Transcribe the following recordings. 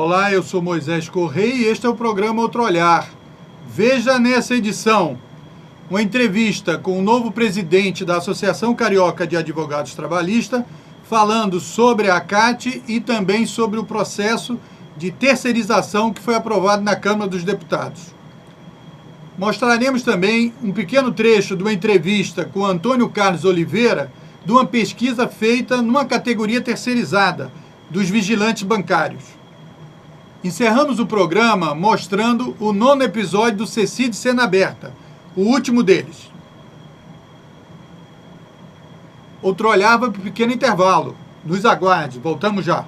Olá, eu sou Moisés Correia e este é o programa Outro Olhar. Veja nessa edição uma entrevista com o novo presidente da Associação Carioca de Advogados Trabalhistas, falando sobre a ACAT e também sobre o processo de terceirização que foi aprovado na Câmara dos Deputados. Mostraremos também um pequeno trecho de uma entrevista com Antônio Carlos Oliveira, de uma pesquisa feita numa categoria terceirizada, dos vigilantes bancários. Encerramos o programa mostrando o 9º episódio do CECID Cena Aberta, o último deles. Outro Olhar vai para um pequeno intervalo. Nos aguarde, voltamos já.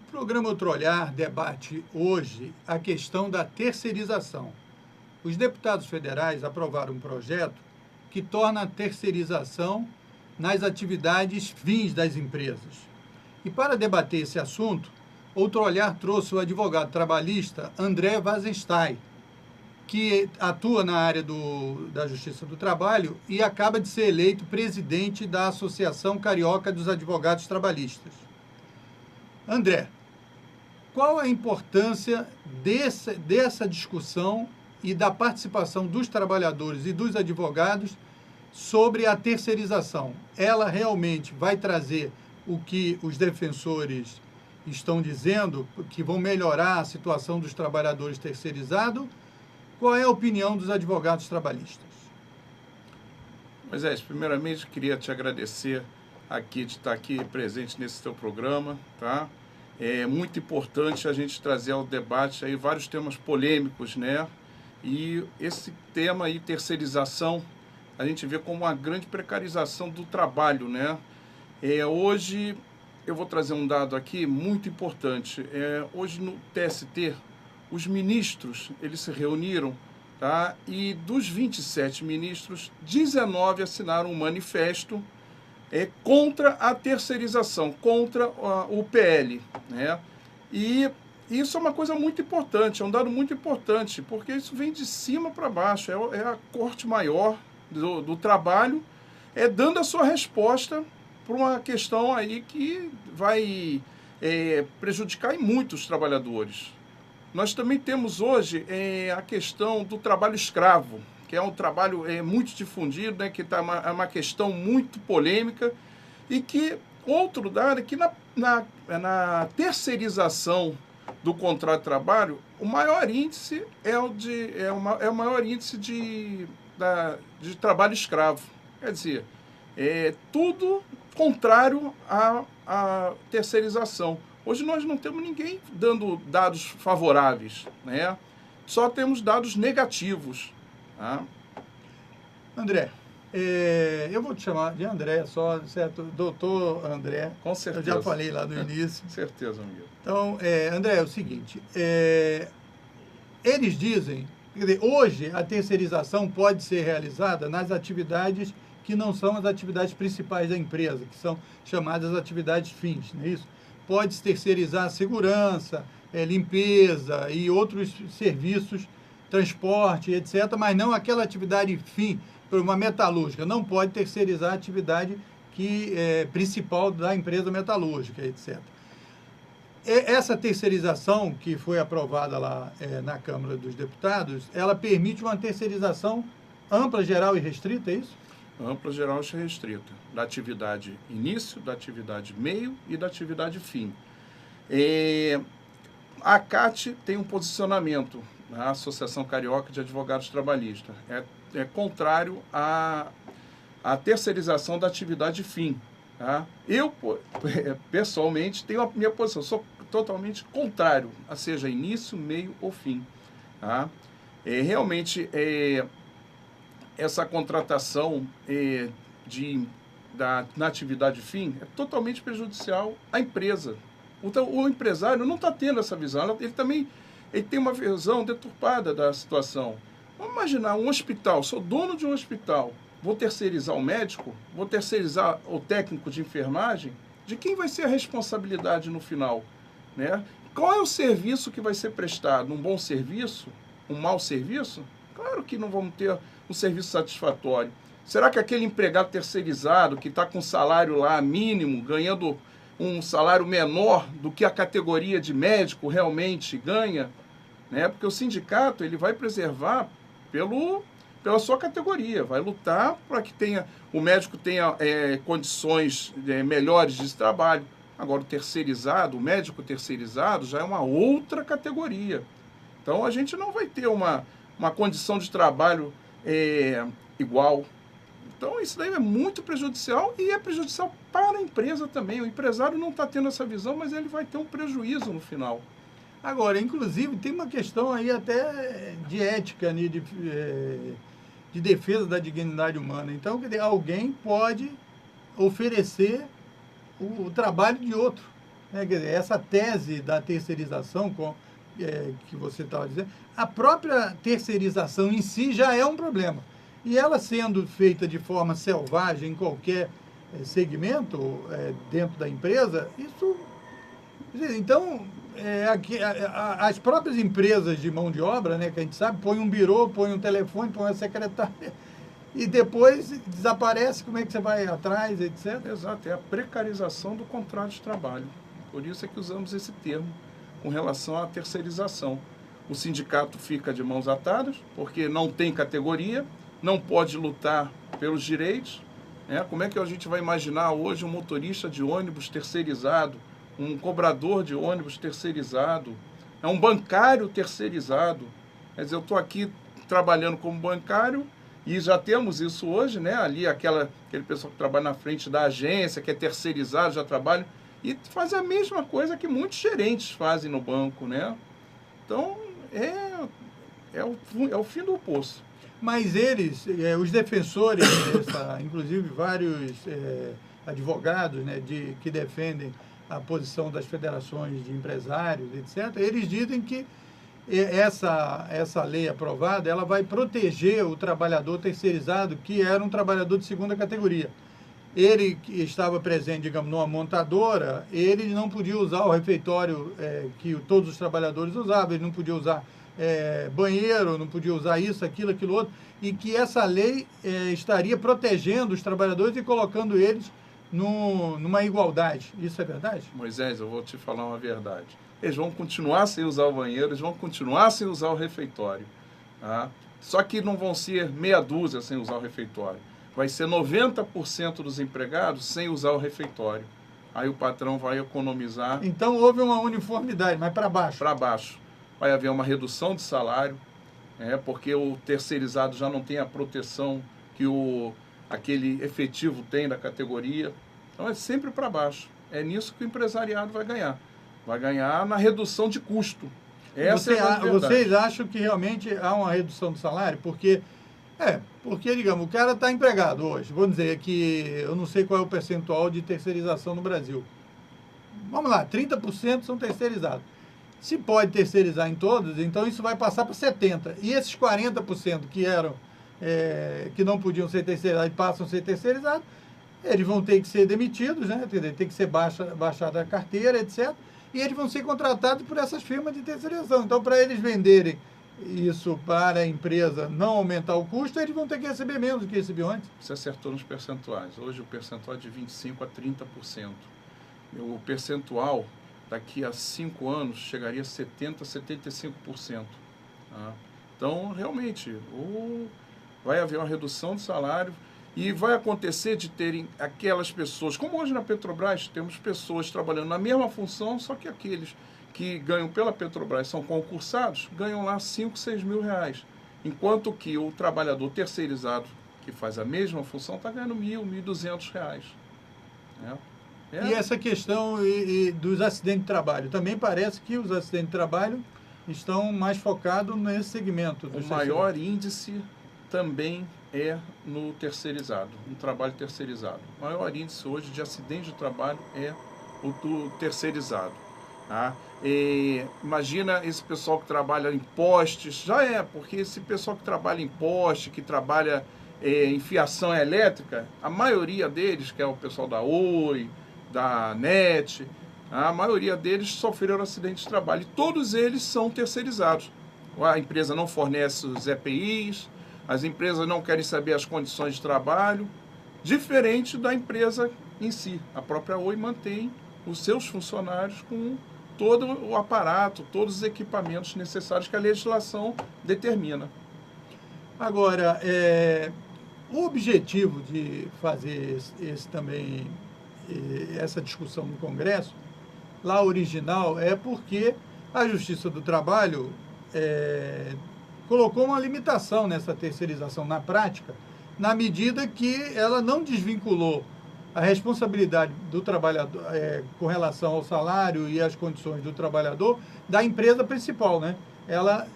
O programa Outro Olhar debate hoje a questão da terceirização. Os deputados federais aprovaram um projeto que torna a terceirização nas atividades fins das empresas. E para debater esse assunto, Outro Olhar trouxe o advogado trabalhista André Wazenstein, que atua na área da Justiça do Trabalho e acaba de ser eleito presidente da Associação Carioca dos Advogados Trabalhistas. André, qual a importância dessa discussão e da participação dos trabalhadores e dos advogados sobre a terceirização? Ela realmente vai trazer o que os defensores estão dizendo, que vão melhorar a situação dos trabalhadores terceirizados? Qual é a opinião dos advogados trabalhistas? Moisés, primeiramente queria te agradecer de estar aqui presente nesse teu programa, tá? É muito importante a gente trazer ao debate aí vários temas polêmicos, né? E esse tema aí, terceirização, a gente vê como uma grande precarização do trabalho, né? Hoje, eu vou trazer um dado aqui muito importante. Hoje no TST, os ministros, eles se reuniram, tá? E dos 27 ministros, 19 assinaram um manifesto contra a terceirização, contra o PL, né? E isso é uma coisa muito importante, é um dado muito importante, porque isso vem de cima para baixo, é a Corte Maior do Trabalho dando a sua resposta para uma questão aí que vai prejudicar em muitos trabalhadores. Nós também temos hoje a questão do trabalho escravo, que é um trabalho muito difundido, né, que é uma questão muito polêmica, e que, outro dado, é que na terceirização do contrato de trabalho, o maior índice é o maior índice de trabalho escravo. Quer dizer, tudo contrário à terceirização. Hoje nós não temos ninguém dando dados favoráveis, né? Só temos dados negativos. Tá? André, eu vou te chamar de André só, certo? Doutor André. Com certeza. Eu já falei lá no início. Com certeza, amigo. Então, André, é o seguinte, eles dizem, quer dizer, hoje a terceirização pode ser realizada nas atividades que não são as atividades principais da empresa, que são chamadas atividades fins, não é isso? Pode-se terceirizar a segurança, limpeza e outros serviços, transporte, etc., mas não aquela atividade fim, por uma metalúrgica. Não pode terceirizar a atividade principal da empresa metalúrgica, etc. Essa terceirização que foi aprovada lá na Câmara dos Deputados, ela permite uma terceirização ampla, geral e restrita, é isso? Ampla, geral e restrita. Da atividade início, da atividade meio e da atividade fim. A ACAT tem um posicionamento, a Associação Carioca de Advogados Trabalhistas. É contrário a terceirização da atividade fim. Tá? Eu, pessoalmente, tenho a minha posição, sou totalmente contrário, a seja início, meio ou fim. Tá? Realmente, essa contratação na atividade fim é totalmente prejudicial à empresa. Então, o empresário não está tendo essa visão, ele tem uma visão deturpada da situação. Vamos imaginar um hospital, sou dono de um hospital, vou terceirizar o médico, vou terceirizar o técnico de enfermagem, de quem vai ser a responsabilidade no final? Né? Qual é o serviço que vai ser prestado? Um bom serviço? Um mau serviço? Claro que não vamos ter um serviço satisfatório. Será que aquele empregado terceirizado, que está com salário lá mínimo, ganhando um salário menor do que a categoria de médico realmente ganha? Né? Porque o sindicato ele vai preservar pela sua categoria, vai lutar para que o médico tenha condições melhores de trabalho. Agora, o médico terceirizado já é uma outra categoria. Então, a gente não vai ter uma condição de trabalho igual. Então, isso daí é muito prejudicial e é prejudicial para a empresa também. O empresário não está tendo essa visão, mas ele vai ter um prejuízo no final. Agora, inclusive, tem uma questão aí até de ética, né, de defesa da dignidade humana. Então, quer dizer, alguém pode oferecer o trabalho de outro. Né? Quer dizer, essa tese da terceirização, que você estava dizendo, a própria terceirização em si já é um problema. E ela sendo feita de forma selvagem em qualquer segmento dentro da empresa, isso... Então, as próprias empresas de mão de obra, né, que a gente sabe, põe um birô, põe um telefone, põe uma secretária, e depois desaparece, como é que você vai atrás, etc. Exato, é a precarização do contrato de trabalho. Por isso é que usamos esse termo com relação à terceirização. O sindicato fica de mãos atadas, porque não tem categoria, não pode lutar pelos direitos. Como é que a gente vai imaginar hoje um motorista de ônibus terceirizado, um cobrador de ônibus terceirizado, um bancário terceirizado? Quer dizer, eu estou aqui trabalhando como bancário e já temos isso hoje, né? Ali aquele pessoal que trabalha na frente da agência, que é terceirizado, já trabalha, e faz a mesma coisa que muitos gerentes fazem no banco, né? Então, é o fim do poço. Mas eles, os defensores, inclusive vários advogados, né, que defendem a posição das federações de empresários, etc., eles dizem que essa lei aprovada ela vai proteger o trabalhador terceirizado, que era um trabalhador de segunda categoria. Ele que estava presente, digamos, numa montadora, ele não podia usar o refeitório que todos os trabalhadores usavam, ele não podia usar banheiro, não podia usar isso, aquilo, outro, e que essa lei estaria protegendo os trabalhadores e colocando eles numa igualdade. Isso é verdade? Moisés, eu vou te falar uma verdade. Eles vão continuar sem usar o banheiro, eles vão continuar sem usar o refeitório. Tá? Só que não vão ser meia dúzia sem usar o refeitório. Vai ser 90% dos empregados sem usar o refeitório. Aí o patrão vai economizar. Então houve uma uniformidade, mas para baixo. Para baixo. Vai haver uma redução de salário, porque o terceirizado já não tem a proteção que aquele efetivo tem da categoria. Então é sempre para baixo. É nisso que o empresariado vai ganhar. Vai ganhar na redução de custo. Vocês acham que realmente há uma redução do salário? Porque, digamos, o cara está empregado hoje. Vamos dizer que eu não sei qual é o percentual de terceirização no Brasil. Vamos lá, 30% são terceirizados. Se pode terceirizar em todos, então isso vai passar para 70%. E esses 40% que não podiam ser terceirizados e passam a ser terceirizados, eles vão ter que ser demitidos, né? Tem que ser baixada a carteira, etc. E eles vão ser contratados por essas firmas de terceirização. Então, para eles venderem isso para a empresa não aumentar o custo, eles vão ter que receber menos do que recebiam antes. Você acertou nos percentuais. Hoje o percentual é de 25% a 30%. O percentual, daqui a 5 anos, chegaria a 70% a 75%. Tá? Então, realmente, vai haver uma redução do salário e vai acontecer de terem aquelas pessoas, como hoje na Petrobras, temos pessoas trabalhando na mesma função, só que aqueles que ganham pela Petrobras são concursados, ganham lá 5, 6 mil reais. Enquanto que o trabalhador terceirizado, que faz a mesma função está ganhando R$ 1.200. Né? E essa questão dos acidentes de trabalho, também parece que os acidentes de trabalho estão mais focados nesse segmento. O maior índice também é no terceirizado, no trabalho terceirizado. O maior índice hoje de acidente de trabalho é o do terceirizado. Tá? Imagina esse pessoal que trabalha em postes, porque esse pessoal que trabalha em poste, que trabalha em fiação elétrica, a maioria deles, que é o pessoal da Oi, da NET, a maioria deles sofreram acidentes de trabalho. E todos eles são terceirizados. A empresa não fornece os EPIs, as empresas não querem saber as condições de trabalho, diferente da empresa em si. A própria Oi mantém os seus funcionários com todo o aparato, todos os equipamentos necessários que a legislação determina. Agora, o objetivo de fazer essa discussão no Congresso, lá original, é porque a Justiça do Trabalho colocou uma limitação nessa terceirização na prática, na medida que ela não desvinculou a responsabilidade do trabalhador com relação ao salário e às condições do trabalhador da empresa principal, né? Ela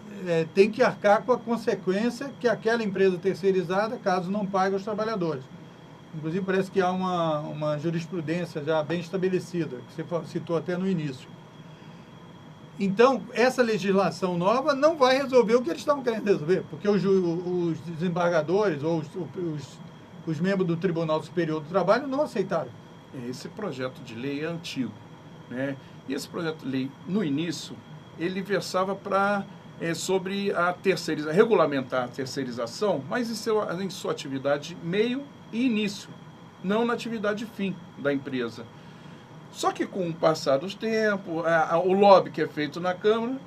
tem que arcar com a consequência que aquela empresa terceirizada, caso não pague aos trabalhadores. Inclusive, parece que há uma jurisprudência já bem estabelecida, que você citou até no início. Então, essa legislação nova não vai resolver o que eles estavam querendo resolver, porque os desembargadores ou os membros do Tribunal Superior do Trabalho não aceitaram. Esse projeto de lei é antigo, né? E esse projeto de lei, no início, ele versava sobre a regulamentar a terceirização, mas em sua atividade meio e início, não na atividade fim da empresa. Só que com o passar dos tempos, o lobby que é feito na Câmara,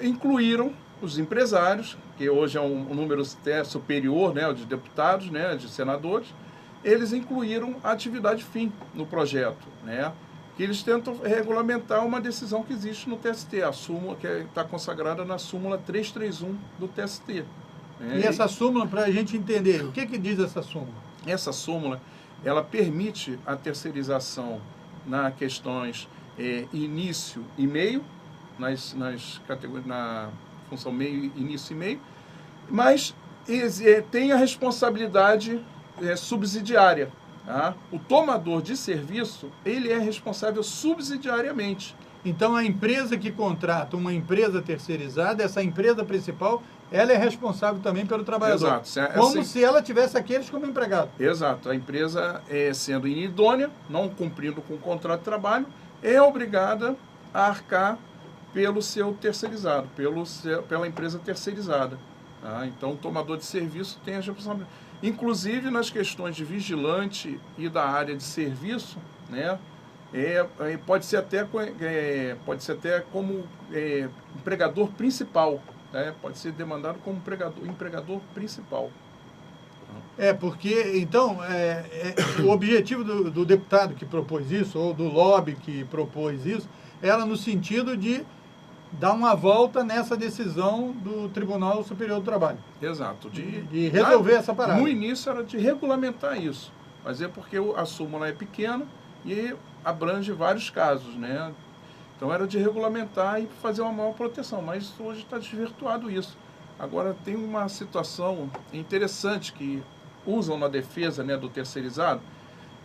incluíram os empresários, que hoje é um número até superior, né, de deputados, né, de senadores, eles incluíram a atividade fim no projeto, né, que eles tentam regulamentar uma decisão que existe no TST, a súmula que está consagrada na súmula 331 do TST. Né? E essa súmula, para a gente entender, o que diz essa súmula? Essa súmula, ela permite a terceirização nas questões início e meio, nas categorias, na função meio, início e meio, mas tem a responsabilidade subsidiária. Tá? O tomador de serviço, ele é responsável subsidiariamente. Então, a empresa que contrata uma empresa terceirizada, essa empresa principal, ela é responsável também pelo trabalhador. Exato. Como se ela tivesse aqueles como empregado. Exato. A empresa, sendo inidônea, não cumprindo com o contrato de trabalho, é obrigada a arcar pelo seu terceirizado, pela empresa terceirizada. Tá? Então, o tomador de serviço tem a responsabilidade. Inclusive, nas questões de vigilante e da área de serviço, né, pode ser até como empregador principal. Pode ser demandado como empregador principal. Porque, então, o objetivo do deputado que propôs isso, ou do lobby que propôs isso, era no sentido de dar uma volta nessa decisão do Tribunal Superior do Trabalho. Exato. De resolver essa parada. No início era de regulamentar isso, mas é porque a súmula é pequena e abrange vários casos, né? Então era de regulamentar e fazer uma maior proteção, mas hoje está desvirtuado isso. Agora tem uma situação interessante que usam na defesa, né, do terceirizado.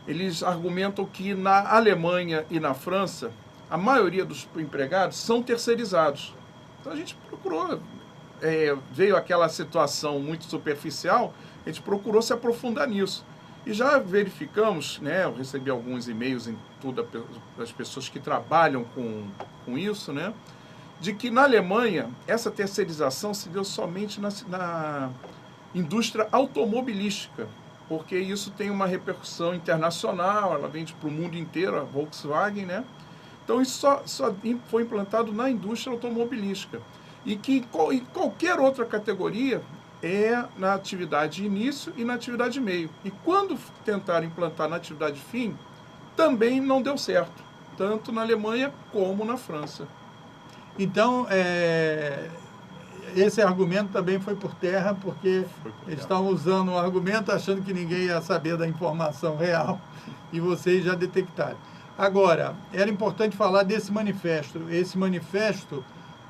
Eles argumentam que na Alemanha e na França a maioria dos empregados são terceirizados. Então a gente procurou, veio aquela situação muito superficial, a gente procurou se aprofundar nisso. E já verificamos, né, eu recebi alguns e-mails em tudo das pessoas que trabalham com isso, né, de que na Alemanha essa terceirização se deu somente na indústria automobilística, porque isso tem uma repercussão internacional, ela vende para o mundo inteiro, a Volkswagen, né? Então isso só foi implantado na indústria automobilística. E que em qualquer outra categoria na atividade início e na atividade meio. E quando tentaram implantar na atividade fim, também não deu certo, tanto na Alemanha como na França. Então, esse argumento também foi por terra, porque eles estavam usando o argumento achando que ninguém ia saber da informação real e vocês já detectaram. Agora, era importante falar desse manifesto. Esse manifesto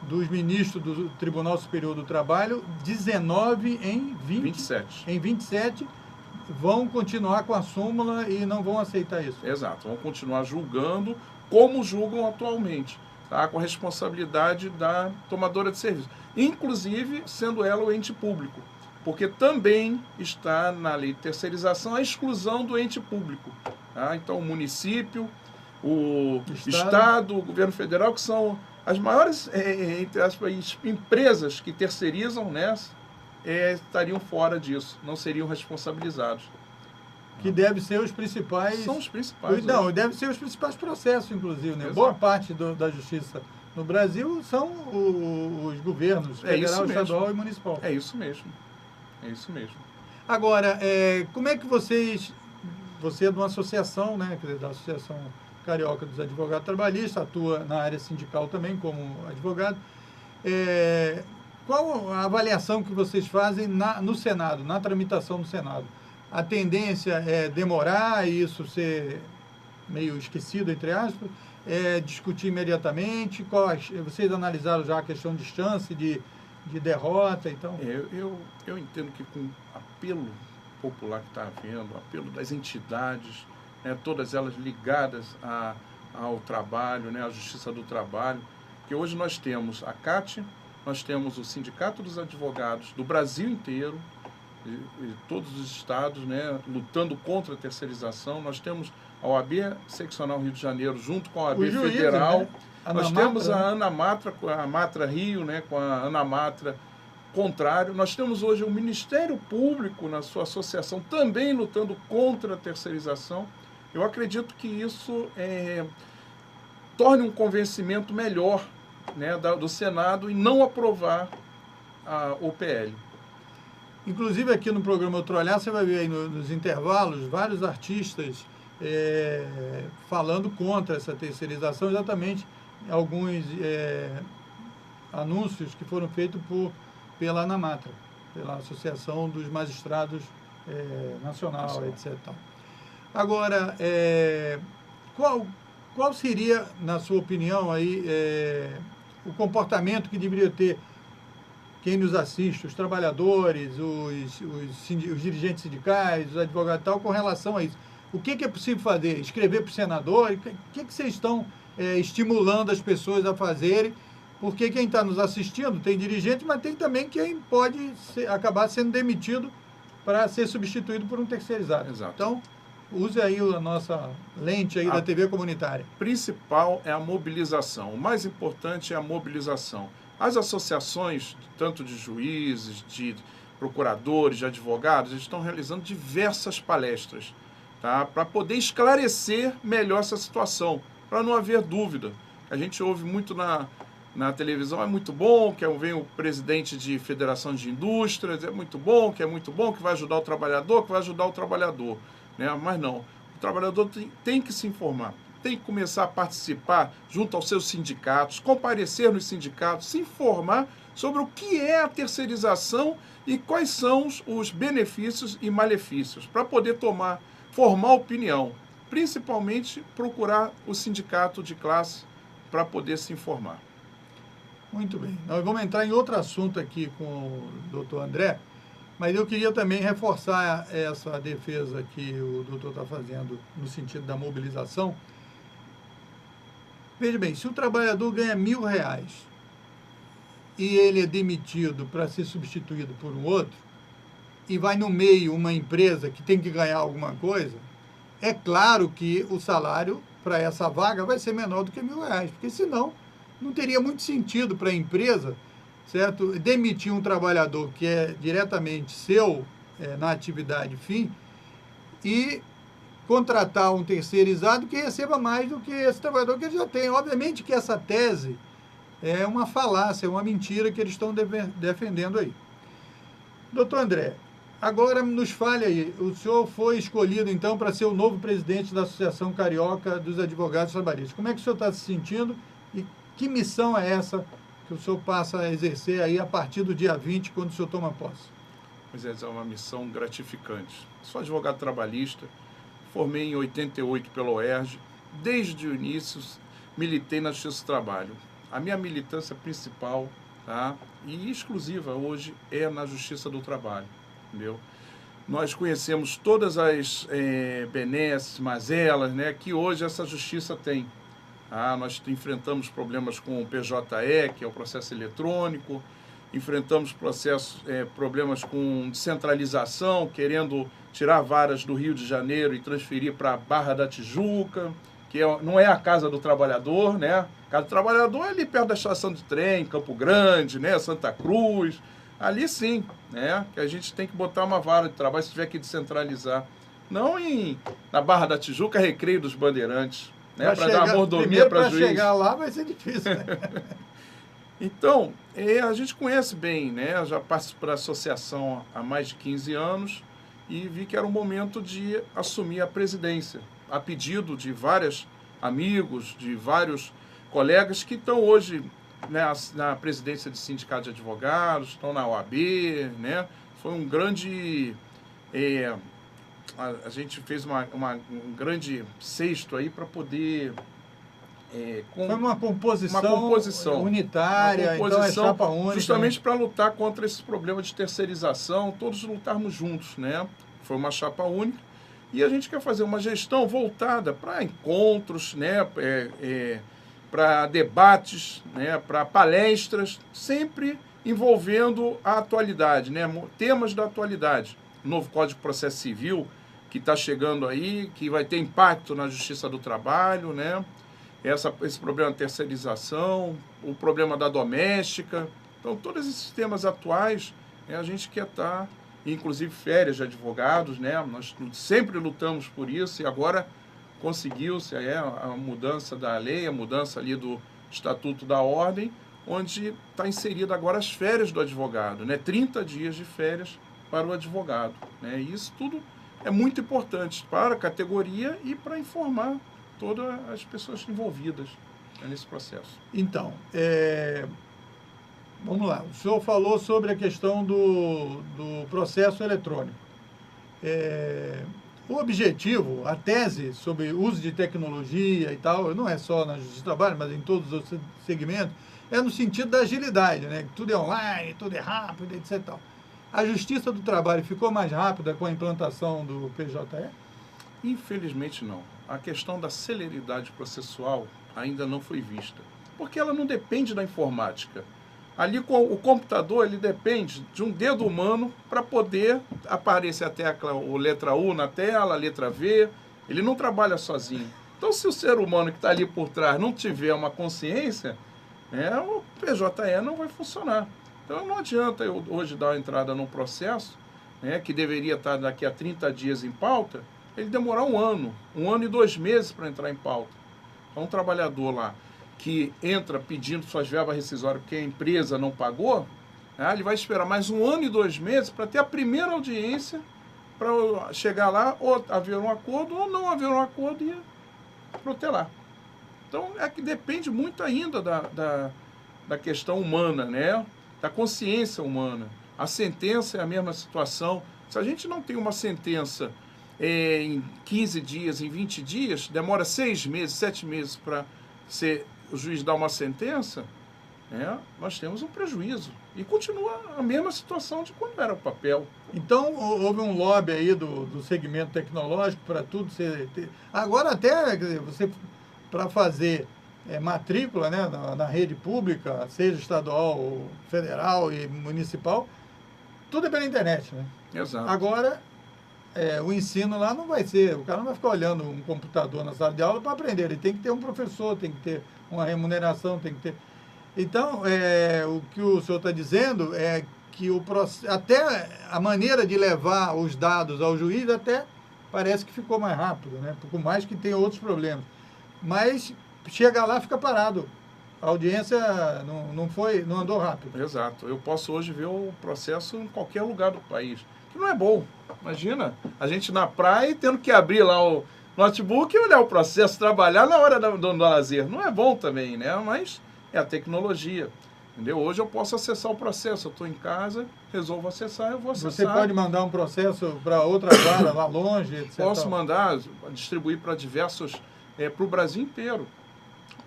dos ministros do Tribunal Superior do Trabalho, 19 em 27. Em 27, vão continuar com a súmula e não vão aceitar isso. Exato, vão continuar julgando como julgam atualmente, tá? Com a responsabilidade da tomadora de serviço, inclusive sendo ela o ente público, porque também está na lei de terceirização a exclusão do ente público. Tá? Então, o município, o Estado, o governo federal, que são as maiores entre aspas, empresas que terceirizam, né, estariam fora disso, não seriam responsabilizados. Que deve ser os principais... São os principais. Não, deve ser os principais processos, inclusive. Né? Boa parte da justiça no Brasil são os governos federal, estadual e municipal. É isso mesmo. É isso mesmo. Agora, como é que vocês... Você é de uma associação, né, da Associação Carioca dos Advogados Trabalhistas, atua na área sindical também como advogado. Qual a avaliação que vocês fazem no Senado, na tramitação do Senado? A tendência é demorar e isso ser meio esquecido, entre aspas, discutir imediatamente? Vocês analisaram já a questão de chance de derrota? Então? Eu entendo que com o apelo popular que está havendo, o apelo das entidades, né, todas elas ligadas ao trabalho, né, à Justiça do Trabalho, que hoje nós temos a CAT, nós temos o Sindicato dos Advogados do Brasil inteiro, e todos os estados, né, lutando contra a terceirização. Nós temos a OAB Seccional Rio de Janeiro junto com a OAB Federal. Né? Nós temos a ANAMATRA, a Matra Rio, né, com a ANAMATRA contrário. Nós temos hoje o Ministério Público na sua associação também lutando contra a terceirização. Eu acredito que isso torne um convencimento melhor, né, do Senado em não aprovar o PL. Inclusive aqui no programa Outro Olhar, você vai ver aí nos intervalos vários artistas falando contra essa terceirização, exatamente alguns anúncios que foram feitos pela ANAMATRA, pela Associação dos Magistrados Nacional, etc. Agora, qual seria, na sua opinião, aí, o comportamento que deveria ter quem nos assiste, os trabalhadores, os dirigentes sindicais, os advogados e tal, com relação a isso? O que é possível fazer? Escrever para o senador? O que vocês estão estimulando as pessoas a fazerem? Porque quem está nos assistindo tem dirigente, mas tem também quem pode acabar sendo demitido para ser substituído por um terceirizado. Exato. Então, use aí a nossa lente aí da TV comunitária. O principal é a mobilização. O mais importante é a mobilização. As associações, tanto de juízes, de procuradores, de advogados, estão realizando diversas palestras, tá, para poder esclarecer melhor essa situação, para não haver dúvida. A gente ouve muito na televisão, é muito bom, que vem o presidente de Federação de Indústrias, é muito bom, que vai ajudar o trabalhador, né? Mas não, o trabalhador tem que se informar. Tem que começar a participar junto aos seus sindicatos, comparecer nos sindicatos, se informar sobre o que é a terceirização e quais são os benefícios e malefícios, para poder formar opinião. Principalmente procurar o sindicato de classe para poder se informar. Muito bem. Nós vamos entrar em outro assunto aqui com o doutor André, mas eu queria também reforçar essa defesa que o doutor está fazendo no sentido da mobilização. Veja bem, se o trabalhador ganha R$1.000 e ele é demitido para ser substituído por um outro, e vai no meio uma empresa que tem que ganhar alguma coisa, é claro que o salário para essa vaga vai ser menor do que R$1.000, porque senão não teria muito sentido para a empresa, certo, demitir um trabalhador que é diretamente seu na atividade fim e contratar um terceirizado que receba mais do que esse trabalhador que ele já tem. Obviamente que essa tese é uma falácia, é uma mentira que eles estão defendendo aí. Doutor André, agora nos fale aí, o senhor foi escolhido então para ser o novo presidente da Associação Carioca dos Advogados Trabalhistas. Como é que o senhor está se sentindo e que missão é essa que o senhor passa a exercer aí a partir do dia 20, quando o senhor toma posse? Pois é uma missão gratificante. Sou advogado trabalhista, formei em 88 pela UERJ, desde o início militei na Justiça do Trabalho. A minha militância principal, tá, e exclusiva hoje é na Justiça do Trabalho, entendeu? Nós conhecemos todas as benesses, mazelas, né, que hoje essa justiça tem. Nós enfrentamos problemas com o PJE, que é o processo eletrônico, enfrentamos problemas com descentralização, querendo tirar varas do Rio de Janeiro e transferir para a Barra da Tijuca, que não é a Casa do Trabalhador, né? A Casa do Trabalhador é ali perto da estação de trem, Campo Grande, né? Santa Cruz. Ali sim, né? Que a gente tem que botar uma vara de trabalho se tiver que descentralizar. Não na Barra da Tijuca, Recreio dos Bandeirantes, né? Para dar uma mordomia para juiz. Para chegar lá vai ser difícil, né? Então, a gente conhece bem, né? Eu já participo da associação há mais de 15 anos e vi que era o momento de assumir a presidência, a pedido de vários amigos, de vários colegas que estão hoje, né, na presidência de sindicato de advogados, estão na OAB, né? Foi um grande... a gente fez um grande cesto aí para poder... Foi uma composição unitária, então é chapa única. Justamente para lutar contra esse problema de terceirização, todos lutarmos juntos, né? Foi uma chapa única. E a gente quer fazer uma gestão voltada para encontros, né? Para debates, né? Para palestras, sempre envolvendo a atualidade, né? Temas da atualidade. O novo Código de Processo Civil, que está chegando aí, que vai ter impacto na Justiça do Trabalho, né? Esse problema da terceirização, o problema da doméstica. Então, todos esses temas atuais, a gente quer estar, inclusive férias de advogados, né? Nós sempre lutamos por isso e agora conseguiu-se a mudança da lei, a mudança ali do Estatuto da Ordem, onde está inserida agora as férias do advogado, né? 30 dias de férias para o advogado, né? E isso tudo é muito importante para a categoria e para informar todas as pessoas envolvidas nesse processo. Então, vamos lá. O senhor falou sobre a questão do processo eletrônico. O objetivo, a tese sobre uso de tecnologia e tal, não é só na Justiça do Trabalho, mas em todos os segmentos, é no sentido da agilidade, né? Tudo é online, tudo é rápido, etc. Tal. A Justiça do Trabalho ficou mais rápida com a implantação do PJE? Infelizmente não. A questão da celeridade processual ainda não foi vista, porque ela não depende da informática. Ali o computador ele depende de um dedo humano para poder aparecer a tecla, ou letra U na tela, a letra V. Ele não trabalha sozinho. Então, se o ser humano que está ali por trás não tiver uma consciência, o PJE não vai funcionar. Então, não adianta eu hoje dar uma entrada num processo, que deveria estar daqui a 30 dias em pauta, ele demorar 1 ano e 2 meses para entrar em pauta. Então, um trabalhador lá que entra pedindo suas verbas rescisórias porque a empresa não pagou, ele vai esperar mais 1 ano e 2 meses para ter a primeira audiência, para chegar lá, ou haver um acordo, ou não haver um acordo e protelar. Então, é que depende muito ainda da questão humana, né? Da consciência humana. A sentença é a mesma situação. Se a gente não tem uma sentença em 15 dias, em 20 dias, demora 6 meses, 7 meses para o juiz dar uma sentença, nós temos um prejuízo. E continua a mesma situação de quando era o papel. Então, houve um lobby aí do segmento tecnológico para tudo ser... Agora até, você, para fazer matrícula, né, na rede pública, seja estadual, federal e municipal, tudo é pela internet, né? Exato. Agora... o ensino lá não vai ser, o cara não vai ficar olhando um computador na sala de aula para aprender, ele tem que ter um professor, tem que ter uma remuneração, tem que ter... Então, o que o senhor está dizendo é que até a maneira de levar os dados ao juiz até parece que ficou mais rápido, né? Por mais que tenha outros problemas. Mas chega lá, fica parado. A audiência não andou rápido. Exato. Eu posso hoje ver o processo em qualquer lugar do país, que não é bom. Imagina, a gente na praia tendo que abrir lá o notebook e olhar o processo, trabalhar na hora do lazer. Não é bom também, né? Mas é a tecnologia. Entendeu? Hoje eu posso acessar o processo, eu estou em casa, resolvo acessar, eu vou acessar. Você pode mandar um processo para outra vara lá longe, etc. Posso mandar, distribuir para diversos, para o Brasil inteiro.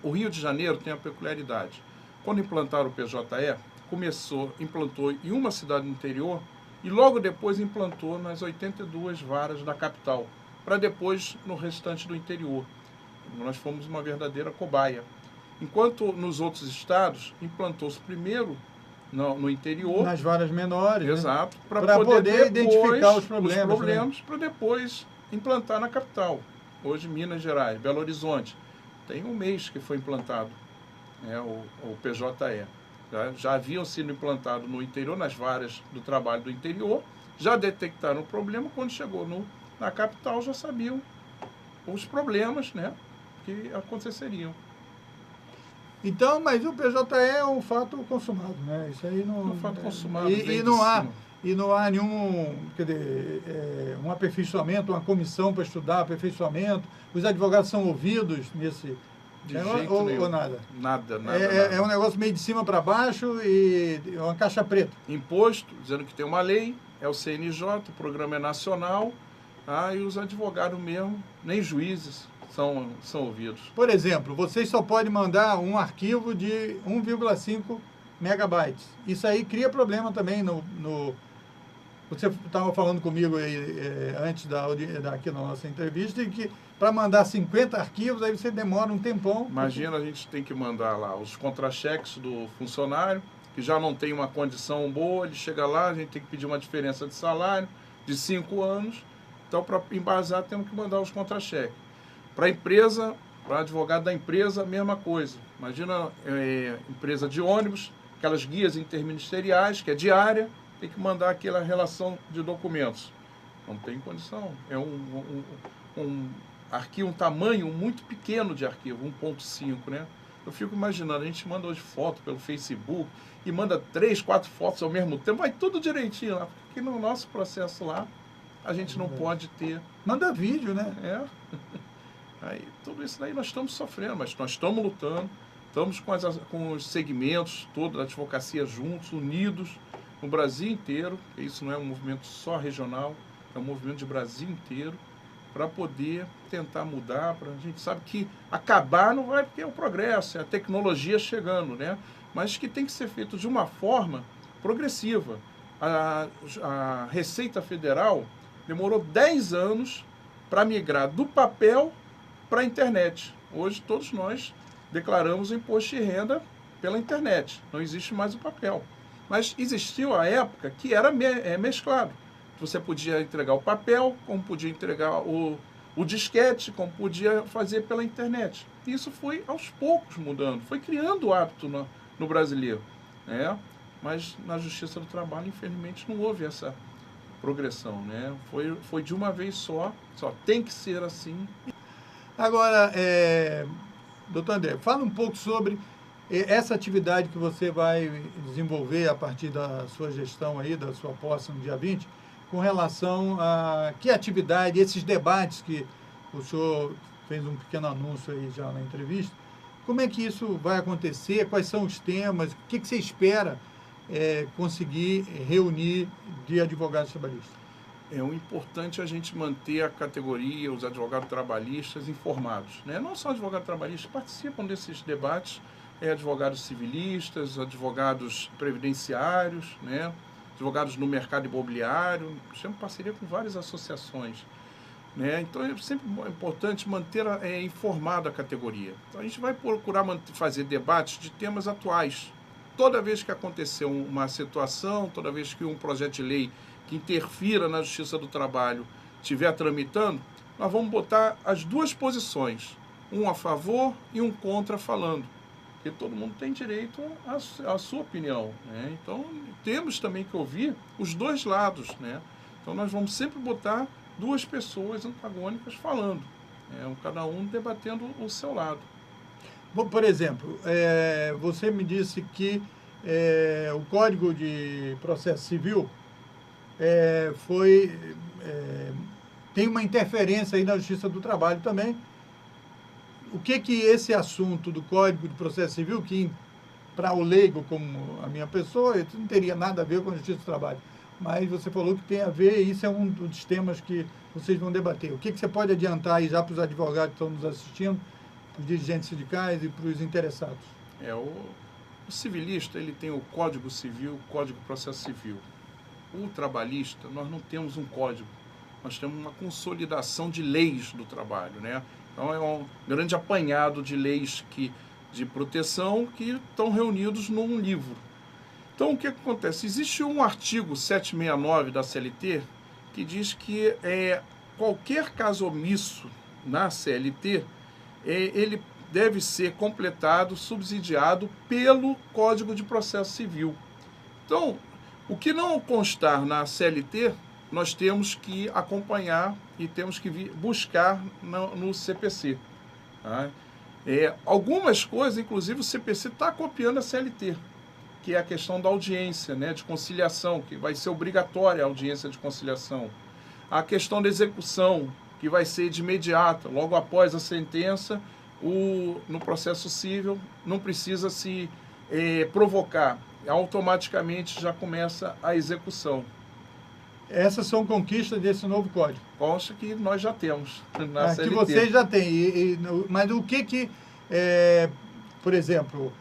O Rio de Janeiro tem a peculiaridade. Quando implantaram o PJE, implantou em uma cidade do interior e logo depois implantou nas 82 varas da capital, para depois no restante do interior. Nós fomos uma verdadeira cobaia. Enquanto nos outros estados, implantou-se primeiro no interior. Nas varas menores. Exato. Né? Para poder identificar os problemas né? para depois implantar na capital. Hoje, Minas Gerais, Belo Horizonte. Tem um mês que foi implantado o PJE. Já haviam sido implantados no interior, nas varas do trabalho do interior. Já detectaram o problema. Quando chegou na capital, já sabiam os problemas, né, que aconteceriam. Então, mas o PJE é um fato consumado, né? Isso aí não... Um fato consumado. E não há nenhum, quer dizer, um aperfeiçoamento, uma comissão para estudar aperfeiçoamento. Os advogados são ouvidos nesse... De jeito nenhum. Ou nada? Nada. É um negócio meio de cima para baixo e uma caixa preta. Imposto, dizendo que tem uma lei, é o CNJ, o programa é nacional, e os advogados mesmo, nem juízes, são ouvidos. Por exemplo, vocês só podem mandar um arquivo de 1,5 megabytes. Isso aí cria problema também Você estava falando comigo aí, antes aqui na nossa entrevista, e que para mandar 50 arquivos, aí você demora um tempão. Imagina, a gente tem que mandar lá os contra-cheques do funcionário, que já não tem uma condição boa, ele chega lá, a gente tem que pedir uma diferença de salário de 5 anos. Então, para embasar, temos que mandar os contra-cheques. Para a empresa, para advogado da empresa, a mesma coisa. Imagina, empresa de ônibus, aquelas guias interministeriais, que é diária, tem que mandar aquela relação de documentos. Não tem condição. É um arquivo, um tamanho muito pequeno de arquivo, 1.5, né? Eu fico imaginando, a gente manda hoje foto pelo Facebook e manda 3, 4 fotos ao mesmo tempo, vai tudo direitinho lá, porque no nosso processo lá, a gente não pode ter... Manda vídeo, né? Aí, tudo isso daí nós estamos sofrendo, mas nós estamos lutando, estamos com os segmentos todos da advocacia juntos, unidos, no Brasil inteiro. Isso não é um movimento só regional, é um movimento de Brasil inteiro, para poder tentar mudar. A gente sabe que acabar não vai, porque é o progresso, é a tecnologia chegando, né? Mas que tem que ser feito de uma forma progressiva. A Receita Federal demorou 10 anos para migrar do papel para a internet. Hoje todos nós declaramos o imposto de renda pela internet, não existe mais o papel. Mas existiu a época que era mesclado. Você podia entregar o papel, como podia entregar o disquete, como podia fazer pela internet. Isso foi aos poucos mudando, foi criando o hábito no brasileiro. Né? Mas na Justiça do Trabalho, infelizmente, não houve essa progressão. Né? Foi de uma vez só tem que ser assim. Agora, doutor André, fala um pouco sobre essa atividade que você vai desenvolver a partir da sua gestão aí, da sua posse no dia 20, com relação a que atividade, esses debates que o senhor fez um pequeno anúncio aí já na entrevista, como é que isso vai acontecer, quais são os temas, o que você espera conseguir reunir de advogados trabalhistas? O importante é a gente manter a categoria, os advogados trabalhistas informados. Né? Não só advogados trabalhistas, participam desses debates, advogados civilistas, advogados previdenciários, né? Advogados no mercado imobiliário, temos parceria com várias associações. Né? Então é sempre importante manter informada a categoria. Então a gente vai procurar fazer debates de temas atuais. Toda vez que acontecer uma situação, toda vez que um projeto de lei que interfira na Justiça do Trabalho estiver tramitando, nós vamos botar as duas posições, um a favor e um contra falando. Porque todo mundo tem direito à sua opinião. Né? Então temos também que ouvir os dois lados. Né? Então nós vamos sempre botar duas pessoas antagônicas falando, cada um debatendo o seu lado. Bom, por exemplo, você me disse que o Código de Processo Civil tem uma interferência aí na Justiça do Trabalho também. O que esse assunto do Código de Processo Civil, que para o leigo, como a minha pessoa, isso não teria nada a ver com a Justiça do Trabalho. Mas você falou que tem a ver, e isso é um dos temas que vocês vão debater. O que você pode adiantar aí já para os advogados que estão nos assistindo, para os dirigentes sindicais e para os interessados? O civilista, ele tem o Código Civil, o Código de Processo Civil. O trabalhista, nós não temos um código, nós temos uma consolidação de leis do trabalho, né? Então é um grande apanhado de leis de proteção que estão reunidos num livro. Então o que acontece? Existe um artigo 769 da CLT que diz que qualquer caso omisso na CLT, ele deve ser completado, subsidiado pelo Código de Processo Civil. Então, o que não constar na CLT, nós temos que acompanhar e temos que buscar no CPC. Tá? Algumas coisas, inclusive o CPC está copiando a CLT, que é a questão da audiência, né, de conciliação, que vai ser obrigatória a audiência de conciliação. A questão da execução, que vai ser de imediata, logo após a sentença, no processo civil, não precisa se provocar, automaticamente já começa a execução. Essas são conquistas desse novo código? Consta que nós já temos na CLT. Que vocês já têm. Mas o que por exemplo,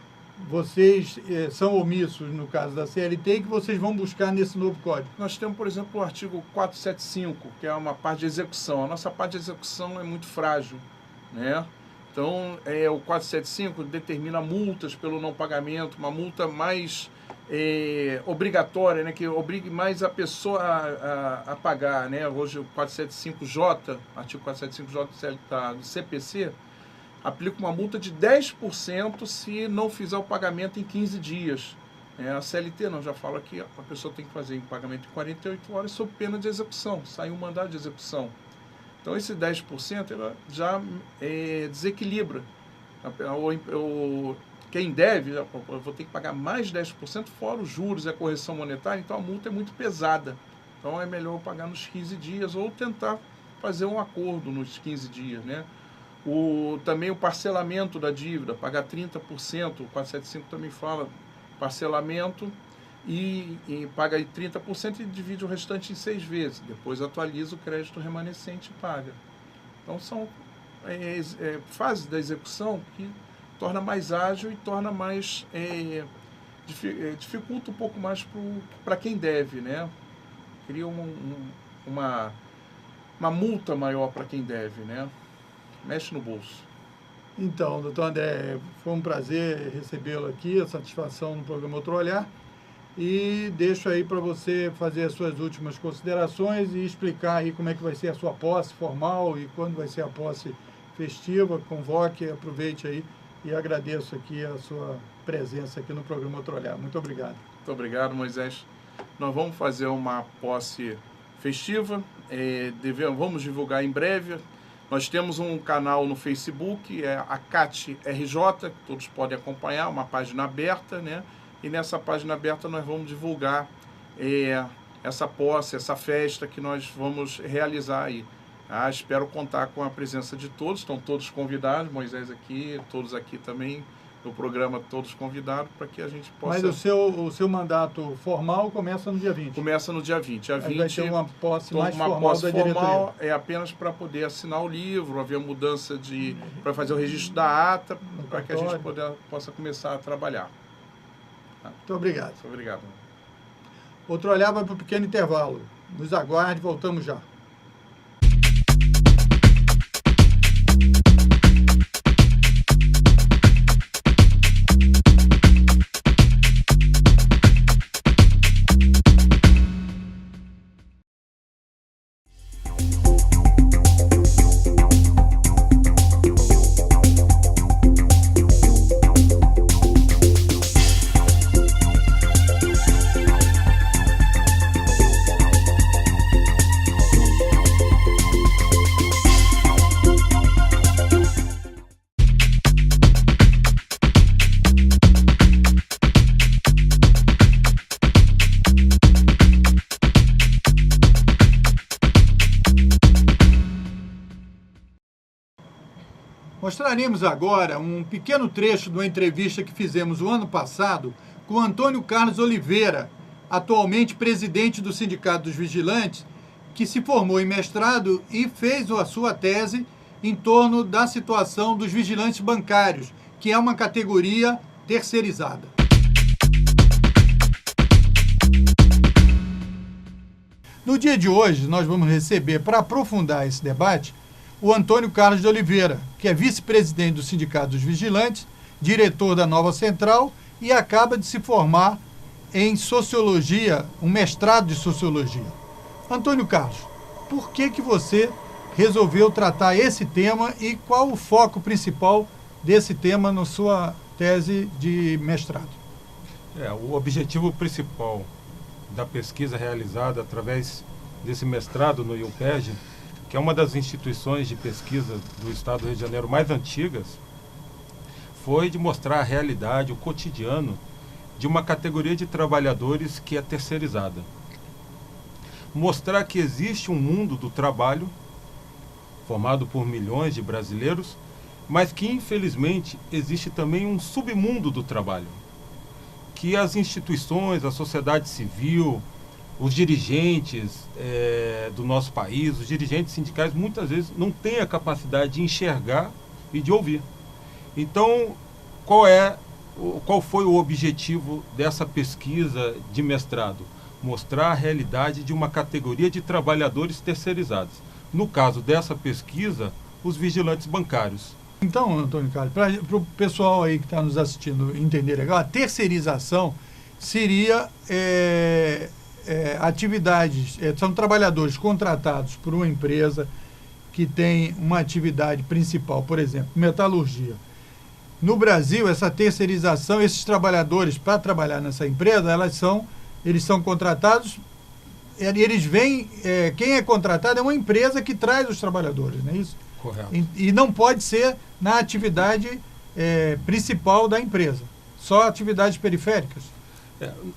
vocês são omissos no caso da CLT e que vocês vão buscar nesse novo código? Nós temos, por exemplo, o artigo 475, que é uma parte de execução. A nossa parte de execução é muito frágil, né? Então, o 475 determina multas pelo não pagamento, uma multa mais obrigatória, né, que obrigue mais a pessoa a pagar, né? Hoje o 475J, artigo 475J do CPC, aplica uma multa de 10% se não fizer o pagamento em 15 dias. A CLT não, já fala que a pessoa tem que fazer o pagamento em 48 horas sob pena de execução, sai um mandado de execução. Então, esse 10% ela já desequilibra. Quem deve, eu vou ter que pagar mais 10%, fora os juros e a correção monetária, então a multa é muito pesada. Então, é melhor pagar nos 15 dias ou tentar fazer um acordo nos 15 dias, né? Também o parcelamento da dívida, pagar 30%, o 475 também fala parcelamento, e paga aí 30% e divide o restante em 6 vezes. Depois atualiza o crédito remanescente e paga. Então são fases da execução que torna mais ágil e torna mais dificulta um pouco mais para quem deve, né? Cria uma multa maior para quem deve, né? Mexe no bolso. Então, doutor André, foi um prazer recebê-lo aqui, a satisfação no programa Outro Olhar. E deixo aí para você fazer as suas últimas considerações e explicar aí como é que vai ser a sua posse formal e quando vai ser a posse festiva. Convoque, aproveite aí e agradeço aqui a sua presença aqui no programa Outro Olhar. Muito obrigado. Muito obrigado, Moisés. Nós vamos fazer uma posse festiva, vamos divulgar em breve. Nós temos um canal no Facebook, a CAT RJ, que todos podem acompanhar, uma página aberta, né? E nessa página aberta nós vamos divulgar essa posse, essa festa que nós vamos realizar aí. Espero contar com a presença de todos, estão todos convidados, Moisés aqui, todos aqui também, no programa todos convidados, para que a gente possa... Mas o seu mandato formal começa no dia 20? Começa no dia 20. Dia 20 vai ter uma posse mais uma formal posse da formal diretoria? É apenas para poder assinar o livro, haver mudança para fazer o registro da ata, para que a gente possa começar a trabalhar. Muito obrigado. Muito obrigado. Outro Olhar vai para um pequeno intervalo. Nos aguarde, voltamos já. Mostraremos agora um pequeno trecho de uma entrevista que fizemos o ano passado com Antônio Carlos Oliveira, atualmente presidente do Sindicato dos Vigilantes, que se formou em mestrado e fez a sua tese em torno da situação dos vigilantes bancários, que é uma categoria terceirizada. No dia de hoje, nós vamos receber, para aprofundar esse debate, o Antônio Carlos de Oliveira, que é vice-presidente do Sindicato dos Vigilantes, diretor da Nova Central e acaba de se formar em Sociologia, um mestrado de Sociologia. Antônio Carlos, por que você resolveu tratar esse tema e qual o foco principal desse tema na sua tese de mestrado? O objetivo principal da pesquisa realizada através desse mestrado no IUPERJ, que é uma das instituições de pesquisa do Estado do Rio de Janeiro mais antigas, foi de mostrar a realidade, o cotidiano de uma categoria de trabalhadores que é terceirizada. Mostrar que existe um mundo do trabalho formado por milhões de brasileiros, mas que infelizmente existe também um submundo do trabalho, que as instituições, a sociedade civil, os dirigentes do nosso país, os dirigentes sindicais, muitas vezes não têm a capacidade de enxergar e de ouvir. Então, qual foi o objetivo dessa pesquisa de mestrado? Mostrar a realidade de uma categoria de trabalhadores terceirizados. No caso dessa pesquisa, os vigilantes bancários. Então, Antônio Carlos, para o pessoal aí que está nos assistindo entender legal, a terceirização seria atividades, são trabalhadores contratados por uma empresa que tem uma atividade principal, por exemplo, metalurgia. No Brasil, essa terceirização, esses trabalhadores, para trabalhar nessa empresa, eles são contratados, eles vêm, quem é contratado é uma empresa que traz os trabalhadores, não é isso? Correto. E não pode ser na atividade principal da empresa, só atividades periféricas.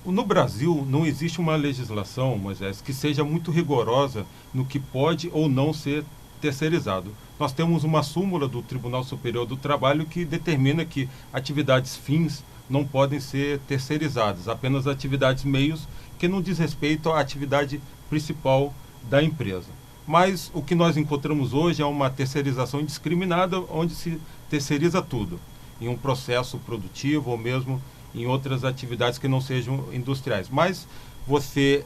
No Brasil, não existe uma legislação, Moisés, que seja muito rigorosa no que pode ou não ser terceirizado. Nós temos uma súmula do Tribunal Superior do Trabalho que determina que atividades fins não podem ser terceirizadas, apenas atividades meios que não diz respeito à atividade principal da empresa. Mas o que nós encontramos hoje é uma terceirização indiscriminada, onde se terceiriza tudo, em um processo produtivo ou mesmo em outras atividades que não sejam industriais. Mas você